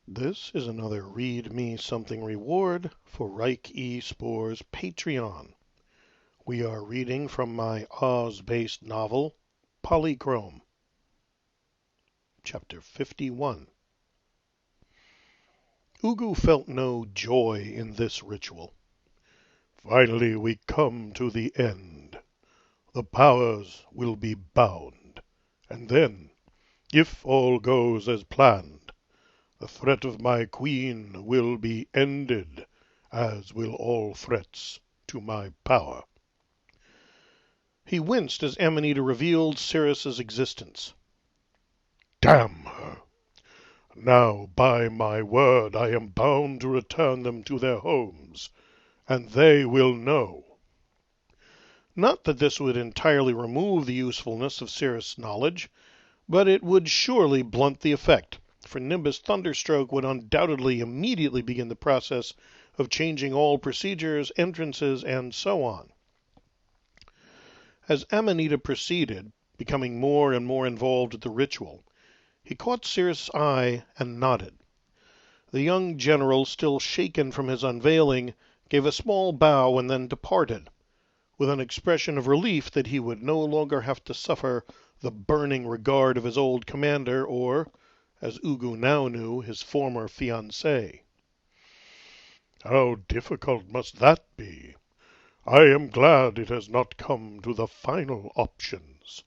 This is another Read Me Something reward for Reich E. Spore's Patreon. We are reading from my Oz-based novel, Polychrome, Chapter 51. Ugu felt no joy in this ritual. Finally we come to the end. The powers will be bound, and then, if all goes as planned, the threat of my queen will be ended, as will all threats to my power. He winced as Amanita revealed Sirius's existence. Damn her! Now, by my word, I am bound to return them to their homes, and they will know. Not that this would entirely remove the usefulness of Sirius' knowledge, but it would surely blunt the effect, for Nimbus Thunderstroke would undoubtedly immediately begin the process of changing all procedures, entrances, and so on. As Amanita proceeded, becoming more and more involved with the ritual, he caught Sirius' eye and nodded. The young general, still shaken from his unveiling, gave a small bow and then departed, with an expression of relief that he would no longer have to suffer the burning regard of his old commander or, as Ugu now knew, his former fiancée. How difficult must that be? I am glad it has not come to the final options.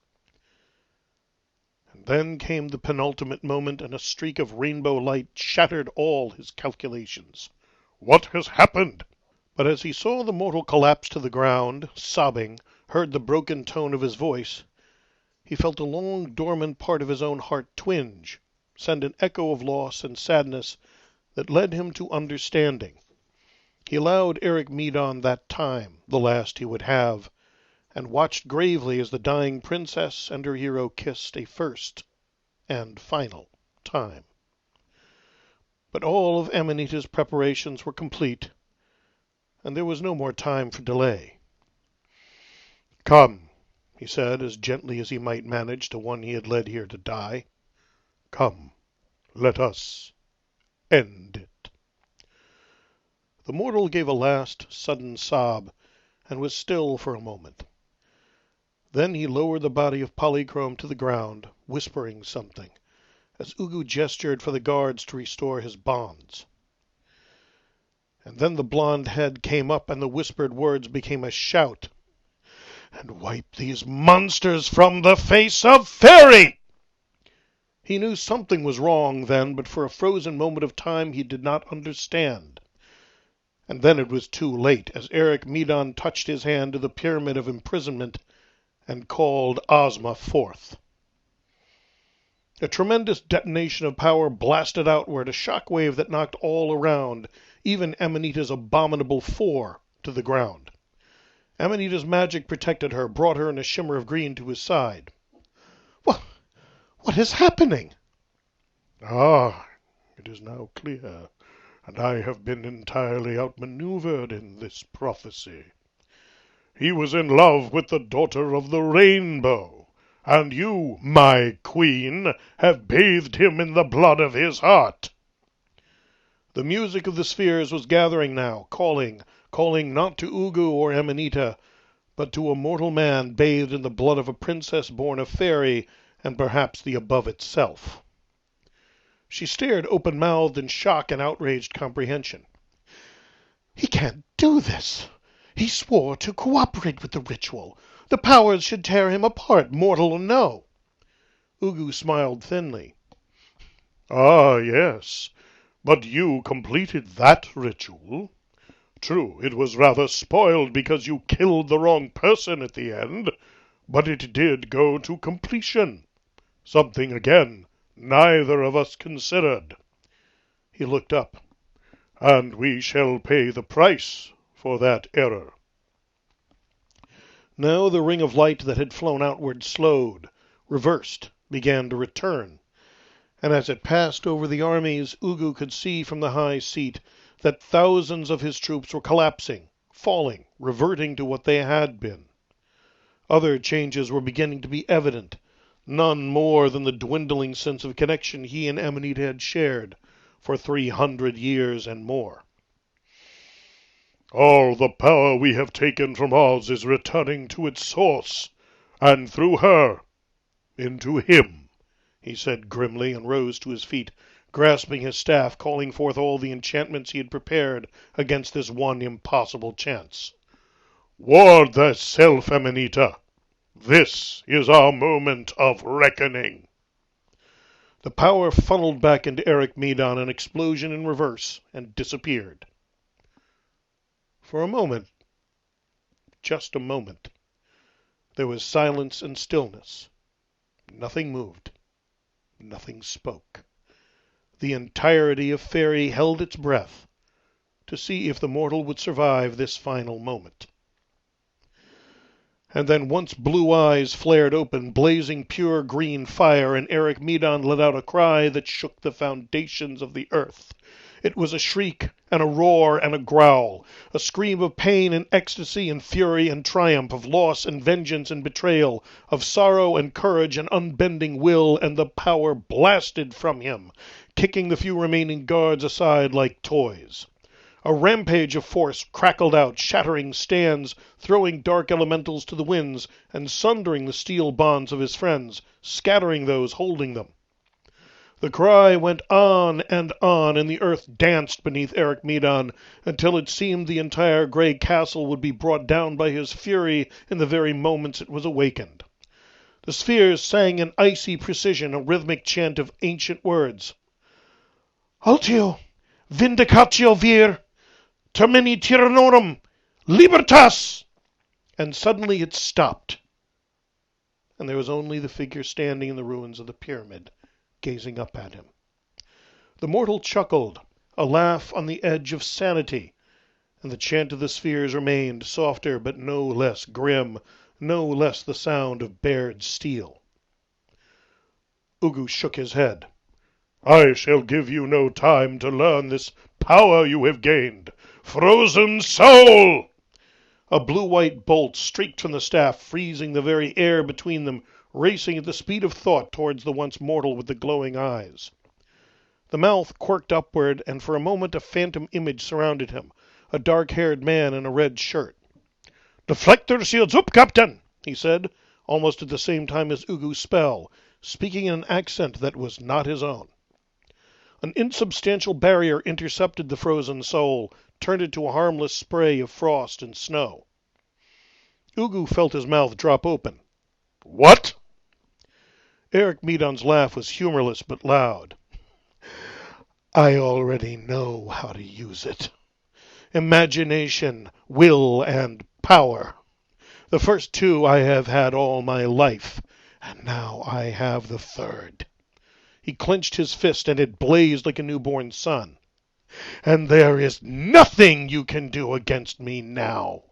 And then came the penultimate moment, and a streak of rainbow light shattered all his calculations. What has happened? But as he saw the mortal collapse to the ground, sobbing, heard the broken tone of his voice, he felt a long dormant part of his own heart twinge, send an echo of loss and sadness that led him to understanding. He allowed Eric Medon that time, the last he would have, and watched gravely as the dying princess and her hero kissed a first and final time. But all of Amanita's preparations were complete, and there was no more time for delay. Come, he said, as gently as he might manage to one he had led here to die. Come, let us end it. The mortal gave a last sudden sob, and was still for a moment. Then he lowered the body of Polychrome to the ground, whispering something, as Ugu gestured for the guards to restore his bonds. And then the blond head came up, and the whispered words became a shout. And wipe these monsters from the face of Fairy! He knew something was wrong then, but for a frozen moment of time he did not understand. And then it was too late, as Eric Medon touched his hand to the pyramid of imprisonment and called Ozma forth. A tremendous detonation of power blasted outward, a shock wave that knocked all around, even Amanita's abominable four, to the ground. Amanita's magic protected her, brought her in a shimmer of green to his side. What is happening? Ah, it is now clear, and I have been entirely outmaneuvered in this prophecy. He was in love with the daughter of the rainbow, and you, my queen, have bathed him in the blood of his heart. The music of the spheres was gathering now, calling not to Ugu or Amanita, but to a mortal man bathed in the blood of a princess born of Fairy, and perhaps the above itself. She stared open-mouthed in shock and outraged comprehension. He can't do this! He swore to cooperate with the ritual. The powers should tear him apart, mortal or no. Ugu smiled thinly. Ah, yes, but you completed that ritual. True, it was rather spoiled because you killed the wrong person at the end, but it did go to completion. Something, again, neither of us considered. He looked up. And we shall pay the price for that error. Now the ring of light that had flown outward slowed, reversed, began to return, and as it passed over the armies, Ugu could see from the high seat that thousands of his troops were collapsing, falling, reverting to what they had been. Other changes were beginning to be evident, none more than the dwindling sense of connection he and Amanita had shared, for 300 years and more. All the power we have taken from Oz is returning to its source, and through her, into him, he said grimly, and rose to his feet, grasping his staff, calling forth all the enchantments he had prepared against this one impossible chance. Ward thyself, Amanita. This is our moment of reckoning. The power funneled back into Eric Medan, an explosion in reverse, and disappeared. For a moment, just a moment, there was silence and stillness. Nothing moved. Nothing spoke. The entirety of Fairy held its breath to see if the mortal would survive this final moment. And then once blue eyes flared open, blazing pure green fire, and Eric Medan let out a cry that shook the foundations of the earth. It was a shriek and a roar and a growl, a scream of pain and ecstasy and fury and triumph, of loss and vengeance and betrayal, of sorrow and courage and unbending will, and the power blasted from him, kicking the few remaining guards aside like toys. A rampage of force crackled out, shattering stands, throwing dark elementals to the winds, and sundering the steel bonds of his friends, scattering those holding them. The cry went on, and the earth danced beneath Eric Medan, until it seemed the entire grey castle would be brought down by his fury in the very moments it was awakened. The spheres sang in icy precision a rhythmic chant of ancient words. Altio, vindicatio vir, termini tyrannorum, libertas! And suddenly it stopped, and there was only the figure standing in the ruins of the pyramid, gazing up at him. The mortal chuckled, a laugh on the edge of sanity, and the chant of the spheres remained, softer but no less grim, no less the sound of bared steel. Ugu shook his head. I shall give you no time to learn this power you have gained. Frozen soul! A blue-white bolt streaked from the staff, freezing the very air between them, racing at the speed of thought towards the once mortal with the glowing eyes. The mouth quirked upward, and for a moment a phantom image surrounded him, a dark-haired man in a red shirt. Deflector shields up, Captain, he said, almost at the same time as Ugu's spell, speaking in an accent that was not his own. An insubstantial barrier intercepted the frozen soul, turned it to a harmless spray of frost and snow. Ugu felt his mouth drop open. What? Eric Medan's laugh was humorless but loud. I already know how to use it. Imagination, will, and power. The first two I have had all my life, and now I have the third. He clenched his fist, and it blazed like a newborn sun. And there is nothing you can do against me now.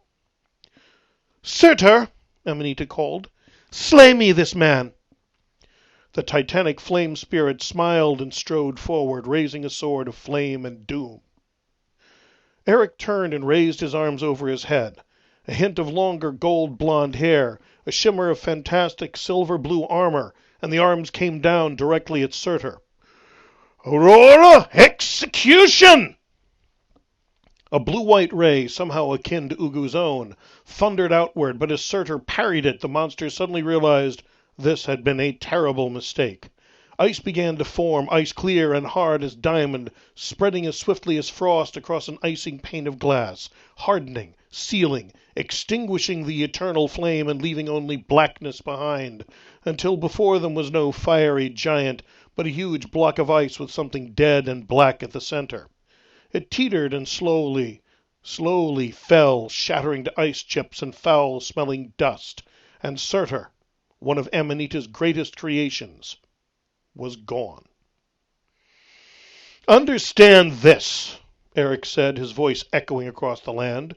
Surtur, Amanita called, slay me this man. The titanic flame spirit smiled and strode forward, raising a sword of flame and doom. Eric turned and raised his arms over his head. A hint of longer gold-blonde hair, a shimmer of fantastic silver-blue armor, and the arms came down directly at Surtur. Aurora execution! A blue-white ray, somehow akin to Ugu's own, thundered outward, but as Surtur parried it, the monster suddenly realized this had been a terrible mistake. Ice began to form, ice clear and hard as diamond, spreading as swiftly as frost across an icing pane of glass, hardening, sealing, extinguishing the eternal flame and leaving only blackness behind, until before them was no fiery giant, but a huge block of ice with something dead and black at the center. It teetered and slowly fell, shattering to ice chips and foul-smelling dust, and Surtur, one of Amanita's greatest creations, was gone. Understand this, Eric said, his voice echoing across the land.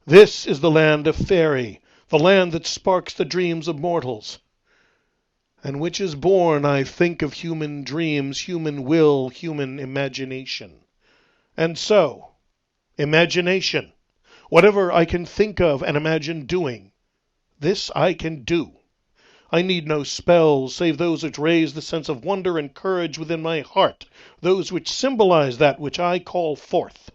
This is the land of Faerie, the land that sparks the dreams of mortals, and which is born, I think, of human dreams, human will, human imagination. And so, imagination, whatever I can think of and imagine doing, this I can do. I need no spells save those which raise the sense of wonder and courage within my heart, those which symbolize that which I call forth.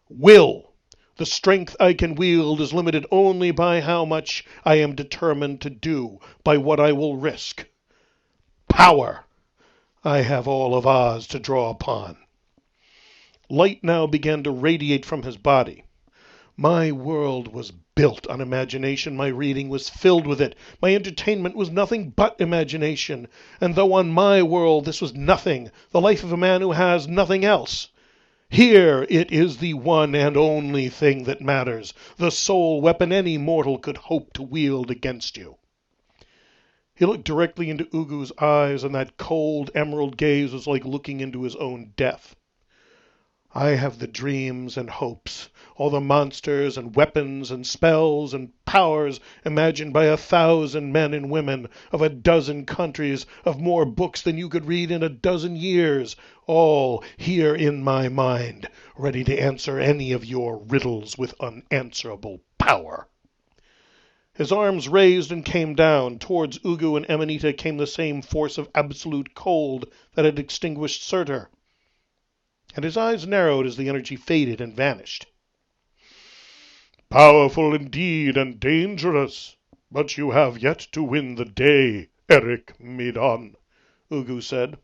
Will. The strength I can wield is limited only by how much I am determined to do, by what I will risk. Power. I have all of Oz to draw upon. Light now began to radiate from his body. My world was built on imagination, my reading was filled with it, my entertainment was nothing but imagination, and though on my world this was nothing, the life of a man who has nothing else, here it is the one and only thing that matters, the sole weapon any mortal could hope to wield against you. He looked directly into Ugu's eyes, and that cold emerald gaze was like looking into his own death. I have the dreams and hopes, all the monsters and weapons and spells and powers imagined by 1,000 men and women of 12 countries, of more books than you could read in 12 years, all here in my mind, ready to answer any of your riddles with unanswerable power. His arms raised and came down. Towards Ugu and Amanita came the same force of absolute cold that had extinguished Surtur, and his eyes narrowed as the energy faded and vanished. Powerful indeed and dangerous, but you have yet to win the day, Eric Medon, Ugu said.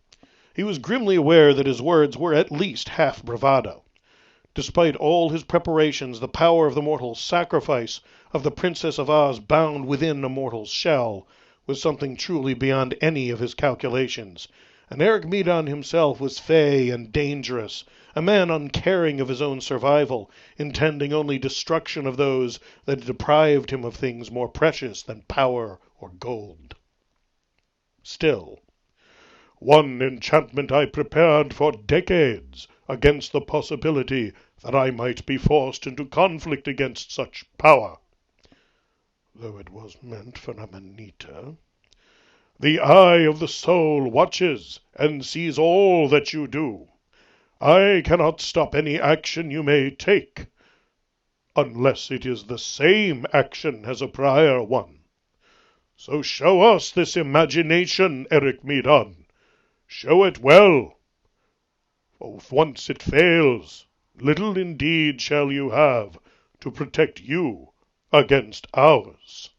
He was grimly aware that his words were at least half bravado. Despite all his preparations, the power of the mortal sacrifice of the Princess of Oz bound within a mortal's shell was something truly beyond any of his calculations, and Eric Medon himself was fey and dangerous, a man uncaring of his own survival, intending only destruction of those that deprived him of things more precious than power or gold. Still, one enchantment I prepared for decades against the possibility that I might be forced into conflict against such power, though it was meant for Amanita. The eye of the soul watches and sees all that you do. I cannot stop any action you may take, unless it is the same action as a prior one. So show us this imagination, Eric Medon. Show it well. For if once it fails, little indeed shall you have to protect you against ours.